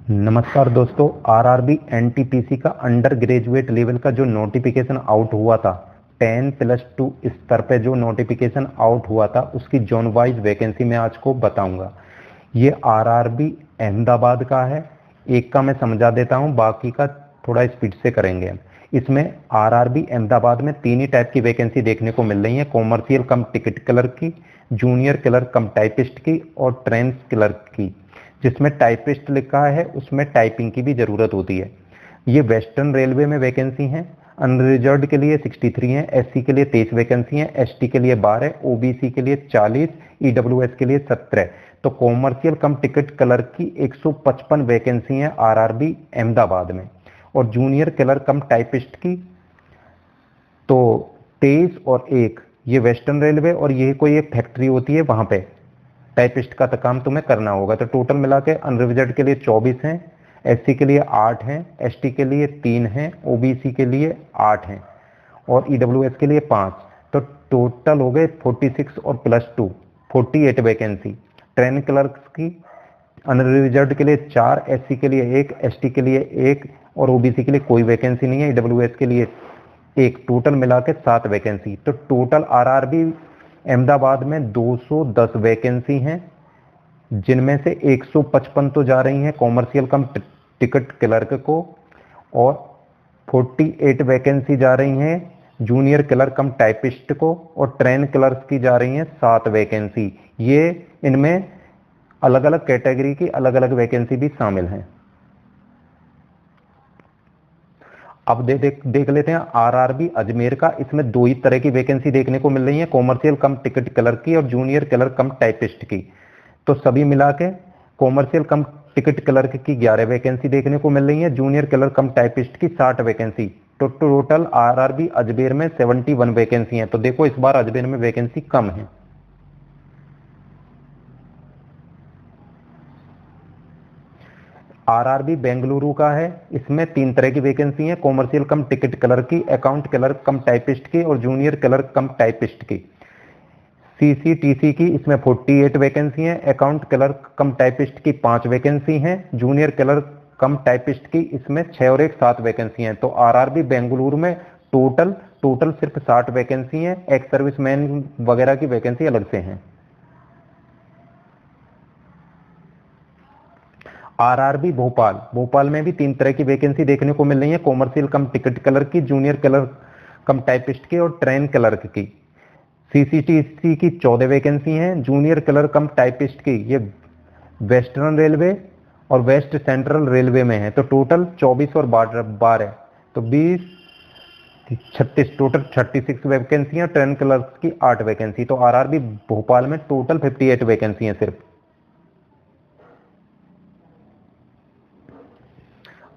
नमस्कार दोस्तों, RRB NTPC का अंडर ग्रेजुएट लेवल का जो नोटिफिकेशन आउट हुआ था 10+2 स्तर पे जो नोटिफिकेशन आउट हुआ था उसकी जोन वाइज वैकेंसी मैं आज को बताऊंगा। ये आरआरबी अहमदाबाद का है। एक का मैं समझा देता हूं, बाकी का थोड़ा स्पीड से करेंगे। इसमें आरआरबी अहमदाबाद में तीन ही टाइप की वैकेंसी देखने को मिल रही है, कॉमर्शियल कम टिकट क्लर्क की, जूनियर क्लर्क कम टाइपिस्ट की और ट्रेन क्लर्क की। जिसमें टाइपिस्ट लिखा है उसमें टाइपिंग की भी जरूरत होती है। ये वेस्टर्न रेलवे में वैकेंसी हैं। अनरिजर्व्ड के लिए 63 है, एससी के लिए 23 वैकेंसी हैं, एसटी के लिए 12, ओबीसी के लिए 40, ईडब्ल्यूएस के लिए 17। तो कॉमर्शियल कम टिकट क्लर्क की 155 वैकेंसी हैं आरआरबी अहमदाबाद में, और जूनियर क्लर्क कम टाइपिस्ट की तो 23 और 1 ये वेस्टर्न रेलवे, और ये कोई एक फैक्ट्री होती है वहां पे टाइपिस्ट का काम तुम्हें करना होगा। तो टोटल मिला के अनरिजर्व्ड के लिए 24 हैं, एससी के लिए 8 हैं, एसटी के लिए 3 हैं, ओबीसी के लिए 8 हैं और ईडब्ल्यूएस के लिए 5। तो टोटल हो गए 46 और +2 48 वैकेंसी। ट्रेन क्लर्क्स की अनरिजर्व्ड के लिए 4, एससी के लिए 1, एसटी के लिए 1 और ओबीसी के लिए कोई वैकेंसी नहीं है, ईडब्ल्यूएस के लिए 1। टोटल मिला के 7 वैकेंसी। तो टोटल आरआरबी अहमदाबाद में 210 वैकेंसी हैं, जिनमें से 155 तो जा रही हैं कॉमर्शियल कम टिकट क्लर्क को, और 48 वैकेंसी जा रही हैं जूनियर क्लर्क कम टाइपिस्ट को, और ट्रेन क्लर्क की जा रही हैं 7 वैकेंसी। ये इनमें अलग अलग कैटेगरी की अलग अलग वैकेंसी भी शामिल हैं। अब देख लेते हैं आरआरबी अजमेर का। इसमें दो ही तरह की वैकेंसी देखने को मिल रही है, कॉमर्शियल कम टिकट क्लर्क की और जूनियर क्लर्क कम टाइपिस्ट की। तो सभी मिला के कॉमर्शियल कम टिकट क्लर्क की 11 वैकेंसी देखने को मिल रही है, जूनियर क्लर्क कम टाइपिस्ट की 60 वैकेंसी। तो टोटल आरआरबी अजमेर में 71 वैकेंसी है। तो देखो इस बार अजमेर में वैकेंसी कम है। आरआरबी बेंगलुरु का है। इसमें 3 तरह की वैकेंसी है, कॉमर्शियल कम टिकट क्लर्क की, अकाउंट क्लर्क कम टाइपिस्ट की और जूनियर क्लर्क कम टाइपिस्ट की। सीसीटीसी की इसमें 48 वैकेंसी है, अकाउंट क्लर्क कम टाइपिस्ट की 5 वैकेंसी हैं, जूनियर क्लर्क कम टाइपिस्ट की इसमें 6 और 1 7 वैकेंसी हैं। तो आरआरबी बेंगलुरु में टोटल सिर्फ 60 वैकेंसी हैं। एक्स सर्विसमैन वगैरह की वैकेंसी अलग से हैं। आरआरबी भोपाल में भी 3 तरह की वैकेंसी देखने को मिल रही है, कॉमर्शियल कम टिकट क्लर्क की, जूनियर क्लर्क कम टाइपिस्ट की और ट्रेन क्लर्क की। सीसीटीसी की 14 वैकेंसी हैं, जूनियर क्लर्क कम टाइपिस्ट की ये वेस्टर्न रेलवे और वेस्ट सेंट्रल रेलवे में है। तो टोटल 24 और 12 तो 20 36 टोटल 36 वैकेंसी, ट्रेन क्लर्क की 8 वैकेंसी। तो आरआरबी भोपाल में टोटल 58 वैकेंसी है सिर्फ।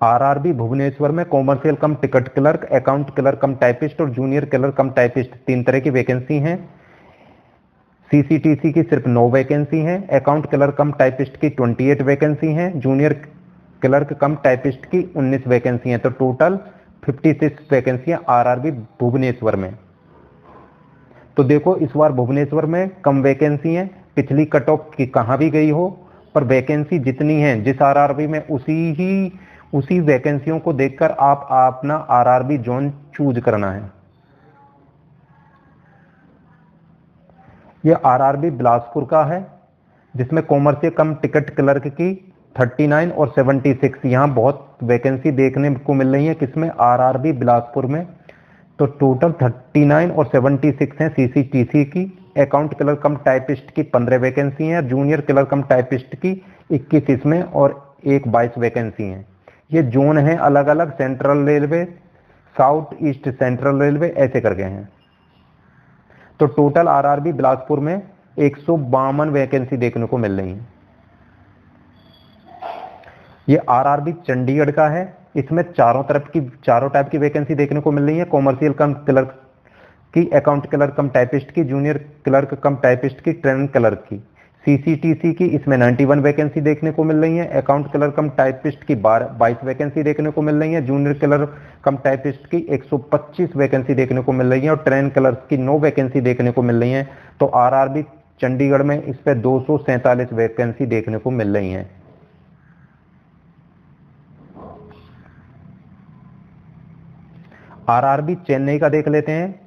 आरआरबी भुवनेश्वर में कॉमर्शियल कम टिकट क्लर्क, अकाउंट क्लर्क कम टाइपिस्ट और जूनियर क्लर्क कम टाइपिस्ट 3 तरह की वैकेंसी हैं। सीसीटीसी की सिर्फ 9 वैकेंसी हैं, अकाउंट क्लर्क कम टाइपिस्ट की 28 वैकेंसी हैं, जूनियर क्लर्क कम टाइपिस्ट की 19 वैकेंसी हैं। तो टोटल 56 वैकेंसी आरआरबी भुवनेश्वर में। तो देखो इस बार भुवनेश्वर में कम वैकेंसी है, पिछली कट ऑफ की कहां भी गई हो, पर वैकेंसी जितनी है जिस आरआरबी में उसी वैकेंसियों को देखकर आप अपना आरआरबी जोन चूज करना है। यह आरआरबी बिलासपुर का है, जिसमें कॉमर्शियल कम टिकट क्लर्क की 39 और 76 यहां बहुत वैकेंसी देखने को मिल रही है। किसमें? आरआरबी बिलासपुर में। तो टोटल 39 और 76 हैं सीसीटीसी की। अकाउंट क्लर्क कम टाइपिस्ट की 15 वैकेंसी हैं, जूनियर क्लर्क कम टाइपिस्ट की 21 इसमें और 22 वैकेंसी हैं। ये जोन है अलग अलग, central railway, south east central railway ऐसे करके हैं। तो टोटल आरआरबी बिलासपुर में 152 वैकेंसी देखने को मिल रही है। ये आरआरबी चंडीगढ़ का है। इसमें चारों टाइप की वैकेंसी देखने को मिल रही है, कॉमर्शियल कम क्लर्क की, अकाउंट क्लर्क कम टाइपिस्ट की, जूनियर क्लर्क कम टाइपिस्ट की, ट्रेन क्लर्क की। सीसीटीसी की इसमें 91 वैकेंसी देखने को मिल रही है, अकाउंट क्लर्क कम टाइपिस्ट की 22 वैकेंसी देखने को मिल रही है, जूनियर क्लर्क कम टाइपिस्ट की 125 वैकेंसी देखने को मिल रही है और ट्रेन क्लर्क की 9 वैकेंसी देखने को मिल रही है। तो आरआरबी चंडीगढ़ में इस पर 247 वैकेंसी देखने को मिल रही हैं। आरआरबी चेन्नई का देख लेते हैं।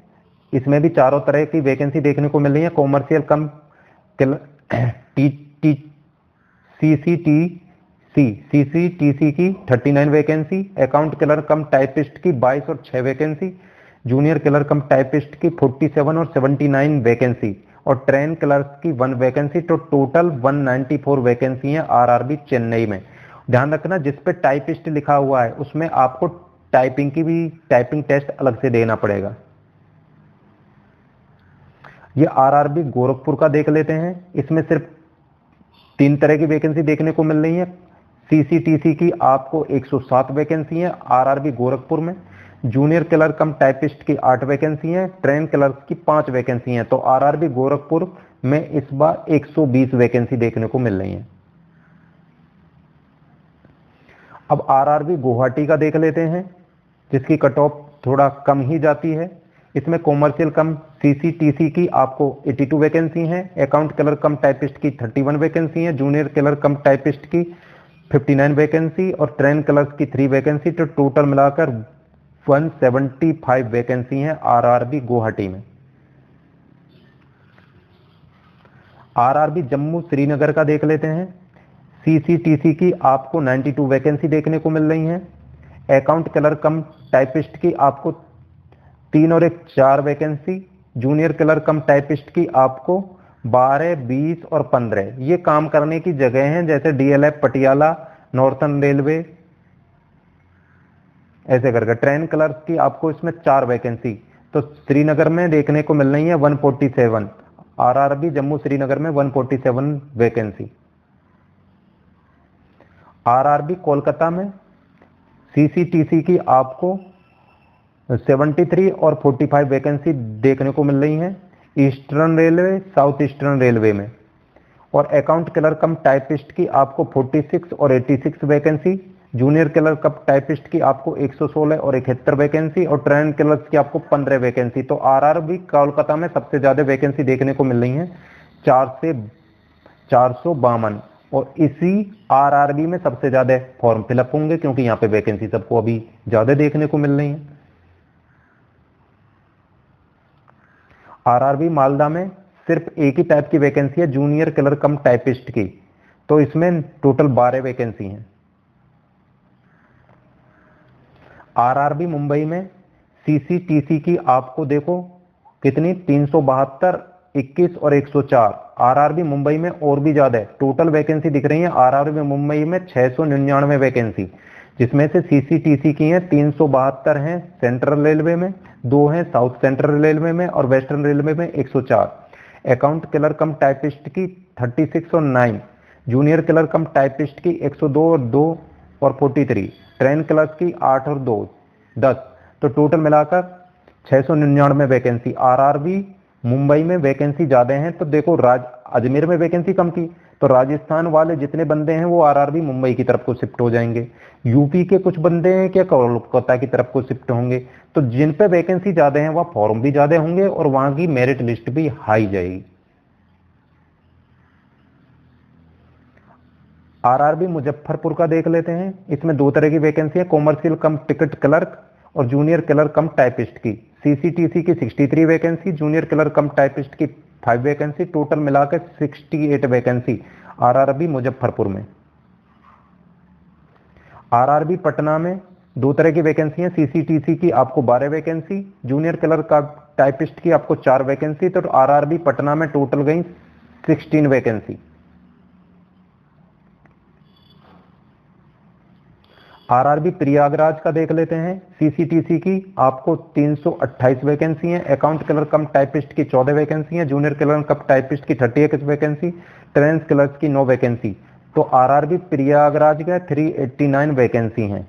इसमें भी चारों तरह की वैकेंसी देखने को मिल रही है। कॉमर्शियल कम टी टी सीसीटीसी की 39 वैकेंसी, अकाउंट क्लर्क कम टाइपिस्ट की 22 और 6 वैकेंसी, जूनियर क्लर्क कम टाइपिस्ट की 47 और 79 वैकेंसी और ट्रेन क्लर्क की 1 वैकेंसी। तो टोटल 194 वैकेंसी है आरआरबी चेन्नई में। ध्यान रखना जिस पे टाइपिस्ट लिखा हुआ है उसमें आपको टाइपिंग टेस्ट अलग से देना पड़ेगा। ये आरआरबी गोरखपुर का देख लेते हैं। इसमें सिर्फ 3 तरह की वैकेंसी देखने को मिल रही है। सीसीटीसी की आपको 107 वैकेंसी है आरआरबी गोरखपुर में, जूनियर क्लर्क कम टाइपिस्ट की 8 वैकेंसी है, ट्रेन क्लर्क की 5 वैकेंसी है। तो आरआरबी गोरखपुर में इस बार 120 वैकेंसी देखने को मिल रही है। अब आरआरबी गुवाहाटी का देख लेते हैं, जिसकी कट ऑफ थोड़ा कम ही जाती है। इसमें कॉमर्शियल कम सीसीटीसी की आपको 82 वैकेंसी है, अकाउंट क्लर्क कम टाइपिस्ट की 31 वैकेंसी है, जूनियर क्लर्क कम टाइपिस्ट की 59 वैकेंसी और ट्रेन क्लर्क की 3 वैकेंसी। तो टोटल मिलाकर 175 वैकेंसी है आरआरबी गुवाहाटी में। आरआरबी जम्मू श्रीनगर का देख लेते हैं। सीसीटीसी की आपको 92 वैकेंसी देखने को मिल रही है, अकाउंट क्लर्क कम टाइपिस्ट की आपको 3 और 1 4 वैकेंसी, जूनियर क्लर्क कम टाइपिस्ट की आपको 12, 20 और 15। ये काम करने की जगह हैं, जैसे डीएलएफ पटियाला, नॉर्थन रेलवे, ऐसे करके। ट्रेन क्लर्क की आपको इसमें 4 वैकेंसी। तो श्रीनगर में देखने को मिल रही है 147, आरआरबी जम्मू श्रीनगर में 147 वैकेंसी। आरआरबी कोलकाता में सीसीटीसी की आपको 73 और 45 वैकेंसी देखने को मिल रही है eastern railway, south eastern railway में। और अकाउंट क्लर्क कम टाइपिस्ट की आपको 46 और 86 वैकेंसी, जूनियर क्लर्क कम टाइपिस्ट की आपको 116 और 71 वैकेंसी और ट्रेन क्लर्क की आपको 15 वैकेंसी। तो आरआरबी कोलकाता में सबसे ज्यादा वैकेंसी देखने को मिल रही है 452। और इसी आरआरबी में सबसे ज्यादा फॉर्म फिलअप होंगे, क्योंकि यहाँ पे वैकेंसी सबको अभी ज्यादा देखने को मिल रही है। आरआरबी मालदा में सिर्फ एक ही टाइप की वैकेंसी है, जूनियर क्लर्क कम टाइपिस्ट की। तो इसमें टोटल 12 वैकेंसी हैं। आरआरबी मुंबई में सीसीटीसी की आपको देखो कितनी 372, 21 और 104। आरआरबी मुंबई में और भी ज्यादा है, टोटल वैकेंसी दिख रही है आरआरबी मुंबई में 699 वैकेंसी, जिसमें से सीसीटीसी की हैं 372 हैं सेंट्रल रेलवे में, 2 हैं साउथ सेंट्रल रेलवे में और वेस्टर्न रेलवे में 104। अकाउंट क्लर्क कम टाइपिस्ट की 36 और 9, जूनियर क्लर्क कम टाइपिस्ट की 102 और 2 और 43, ट्रेन क्लर्क की 8 और 2 10। तो टोटल मिलाकर 699 वैकेंसी। आरआरबी मुंबई में वैकेंसी ज्यादा हैं। तो देखो अजमेर में वैकेंसी कम थी, तो राजस्थान वाले जितने बंदे हैं वो आरआरबी मुंबई की तरफ को शिफ्ट हो जाएंगे। यूपी के कुछ बंदे हैं क्या कोलकाता की तरफ को शिफ्ट होंगे। तो जिन पे वैकेंसी ज्यादा है वह फॉर्म भी ज्यादा होंगे और वहां की मेरिट लिस्ट भी हाई जाएगी। आरआरबी मुजफ्फरपुर का देख लेते हैं। इसमें 2 तरह की वैकेंसी है, कॉमर्शियल कम टिकट क्लर्क और जूनियर क्लर्क कम टाइपिस्ट की। सीसीटीसी की 63 वैकेंसी, जूनियर क्लर्क कम टाइपिस्ट की 5 वैकेंसी, टोटल मिलाकर 68 वैकेंसी आरआरबी मुजफ्फरपुर में। आरआरबी पटना में 2 तरह की वैकेंसी है, सीसीटीसी की आपको 12 वैकेंसी, जूनियर क्लर्क का टाइपिस्ट की आपको 4 वैकेंसी। तो आरआरबी पटना में टोटल गई 16 वैकेंसी। आरआरबी प्रयागराज का देख लेते हैं। सीसीटीसी की आपको 328 वैकेंसी है, अकाउंट क्लर्क कम टाइपिस्ट की 14 वैकेंसी है, जूनियर क्लर्क कम टाइपिस्ट की 38 वैकेंसी, ट्रेन क्लर्क की 9 वैकेंसी। तो आरआरबी प्रयागराज का 389 वैकेंसी हैं।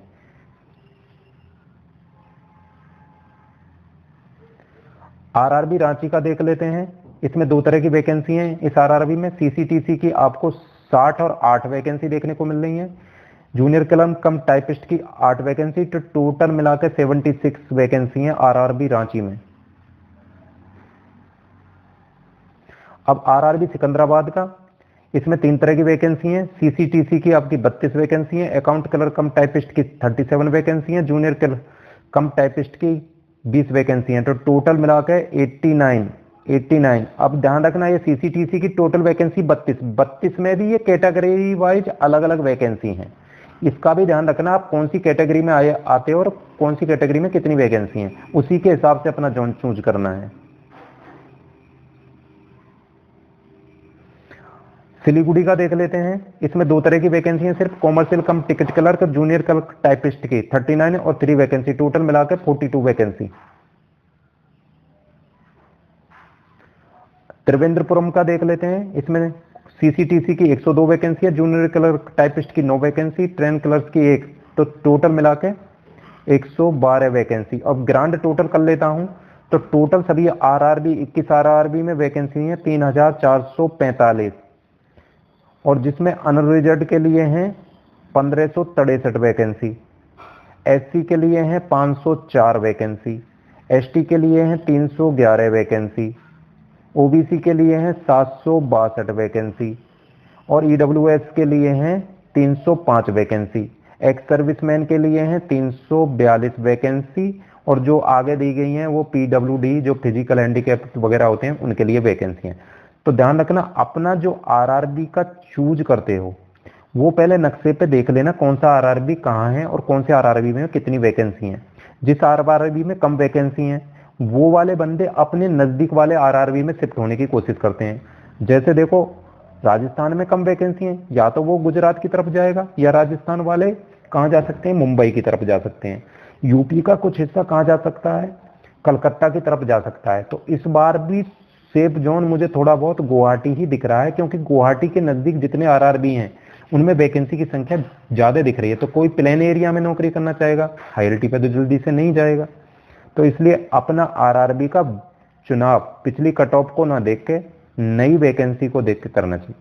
आरआरबी रांची का देख लेते हैं। इसमें 2 तरह की वैकेंसी हैं इस आरआरबी में। सीसीटीसी की आपको 60 और 8 वैकेंसी देखने को मिल रही है, जूनियर क्लर्क कम टाइपिस्ट की 8 वैकेंसी। तो टोटल मिलाकर 76 वैकेंसी हैं आरआरबी रांची में। अब आरआरबी सिकंदराबाद का, इसमें 3 तरह की वैकेंसी हैं। सीसीटीसी की आपकी 32 वैकेंसी है, अकाउंट क्लर्क कम टाइपिस्ट की 37 वैकेंसी है, जूनियर क्लर्क कम टाइपिस्ट की 20 वैकेंसी हैं, तो टोटल मिला के 89। अब ध्यान रखना ये सीसीटीसी की टोटल वैकेंसी 32 में भी ये कैटेगरी वाइज अलग अलग वैकेंसी हैं। इसका भी ध्यान रखना आप कौन सी कैटेगरी में आते हो और कौन सी कैटेगरी में कितनी वैकेंसी हैं, उसी के हिसाब से अपना जोन चूज करना है। सिलीगुड़ी का देख लेते हैं। इसमें 2 तरह की वैकेंसी है, सिर्फ कॉमर्शियल कम टिकट क्लर्क और जूनियर क्लर्क टाइपिस्ट की 39 और 3 वैकेंसी, टोटल मिलाकर 42 वैकेंसी। त्रिवेंद्रपुरम का देख लेते हैं। इसमें सीसीटीसी की 102 वैकेंसी है, जूनियर क्लर्क टाइपिस्ट की 9 वैकेंसी, ट्रेन क्लर्क की 1, तो टोटल मिला के 112 वैकेंसी। अब ग्रांड टोटल कर लेता हूं तो टोटल सभी आरआरबी 21 आरआरबी में वैकेंसी है 3445, और जिसमें अनरिजर्व के लिए हैं 1563 वैकेंसी, एससी के लिए हैं 504 वैकेंसी, एसटी के लिए हैं 311 वैकेंसी, ओबीसी के लिए हैं 762 वैकेंसी, और ईडब्ल्यूएस के लिए हैं 305 वैकेंसी, एक्स सर्विसमैन के लिए हैं 342 वैकेंसी, और जो आगे दी गई हैं वो पीडब्ल्यूडी जो फिजिकल हैंडीकैप वगैरह होते हैं उनके लिए वैकेंसी हैं। तो ध्यान रखना अपना जो आरआरबी का चूज करते हो वो पहले नक्शे पे देख लेना कौन सा आरआरबी कहाँ है और कौन से आरआरबी में कितनी वैकेंसी हैं। जिस आरआरबी में कम वैकेंसी हैं वो वाले बंदे अपने नजदीक वाले आरआरबी में शिफ्ट होने की कोशिश करते हैं। जैसे देखो राजस्थान में कम वैकेंसी है, या तो वो गुजरात की तरफ जाएगा, या राजस्थान वाले कहाँ जा सकते हैं, मुंबई की तरफ जा सकते हैं। यूपी का कुछ हिस्सा कहाँ जा सकता है, कलकत्ता की तरफ जा सकता है। तो इस बार भी सेफ जोन मुझे थोड़ा बहुत गुवाहाटी ही दिख रहा है, क्योंकि गुवाहाटी के नजदीक जितने आरआरबी हैं उनमें वैकेंसी की संख्या ज्यादा दिख रही है। तो कोई प्लेन एरिया में नौकरी करना चाहेगा, हाईएलटी पे तो जल्दी से नहीं जाएगा। तो इसलिए अपना आरआरबी का चुनाव पिछली कट ऑफ को ना देख के नई वैकेंसी को देख के करना चाहिए।